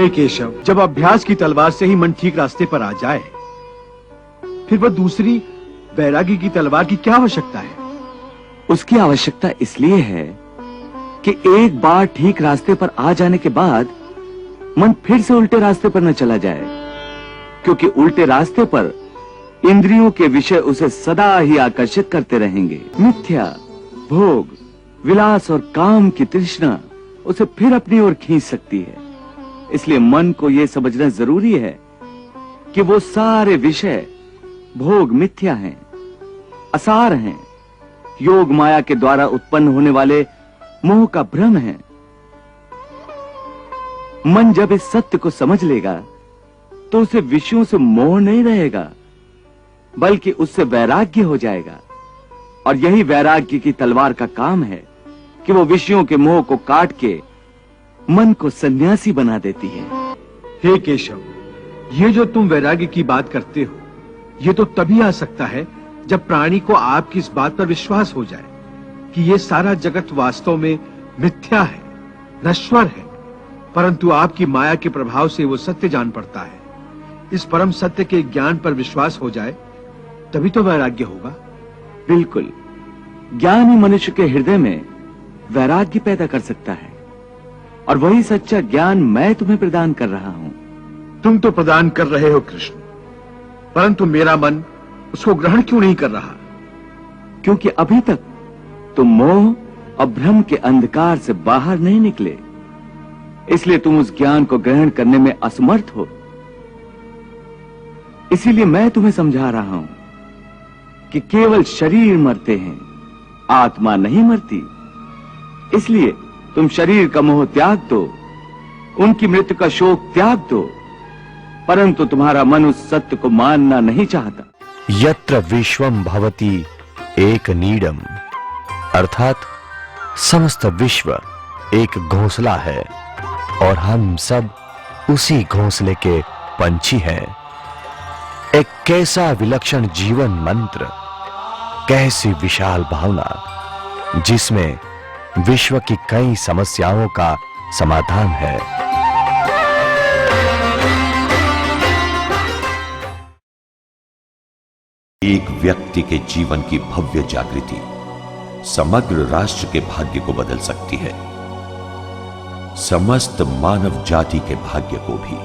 हे केशव, जब अभ्यास की तलवार से ही मन ठीक रास्ते पर आ जाए, फिर वह दूसरी वैरागी की तलवार की क्या आवश्यकता है? उसकी आवश्यकता इसलिए है कि एक बार ठीक रास्ते पर आ जाने के बाद मन फिर से उल्टे रास्ते पर न चला जाए, क्योंकि उल्टे रास्ते पर इंद्रियों के विषय उसे सदा ही आकर्षित करते रहेंगे। मिथ्या, भोग, विलास और काम की तृष्णा उसे फिर अपनी ओर खींच सकती है। इसलिए मन को यह समझना जरूरी है कि वो सारे विषय भोग मिथ्या हैं, असार हैं, योग माया के द्वारा उत्पन्न होने वाले मोह का भ्रम है। मन जब इस सत्य को समझ लेगा तो उसे विषयों से मोह नहीं रहेगा, बल्कि उससे वैराग्य हो जाएगा। और यही वैराग्य की तलवार का काम है कि वो विषयों के मोह को काट के मन को सन्यासी बना देती है। हे केशव, ये जो तुम वैराग्य की बात करते हो, ये तो तभी आ सकता है जब प्राणी को आपकी इस बात पर विश्वास हो जाए कि ये सारा जगत वास्तव में मिथ्या है, नश्वर है, परंतु आपकी माया के प्रभाव से वो सत्य जान पड़ता है। इस परम सत्य के ज्ञान पर विश्वास हो जाए तभी तो वैराग्य होगा। बिल्कुल, ज्ञान ही मनुष्य के हृदय में वैराग्य पैदा कर सकता है, और वही सच्चा ज्ञान मैं तुम्हें प्रदान कर रहा हूं। तुम तो प्रदान कर रहे हो कृष्ण, परंतु मेरा मन उसको ग्रहण क्यों नहीं कर रहा? क्योंकि अभी तक तुम मोह और भ्रम के अंधकार से बाहर नहीं निकले, इसलिए तुम उस ज्ञान को ग्रहण करने में असमर्थ हो। इसीलिए मैं तुम्हें समझा रहा हूं कि केवल शरीर मरते हैं, आत्मा नहीं मरती। इसलिए तुम शरीर का मोह त्याग दो, उनकी मृत्यु का शोक त्याग दो, परंतु तुम्हारा मन उस सत्य को मानना नहीं चाहता। यत्र विश्वम भवति एक नीडम, अर्थात समस्त विश्व एक घोंसला है और हम सब उसी घोंसले के पंछी हैं। एक कैसा विलक्षण जीवन मंत्र, कैसी विशाल भावना जिसमें विश्व की कई समस्याओं का समाधान है। एक व्यक्ति के जीवन की भव्य जागृति समग्र राष्ट्र के भाग्य को बदल सकती है, समस्त मानव जाति के भाग्य को भी।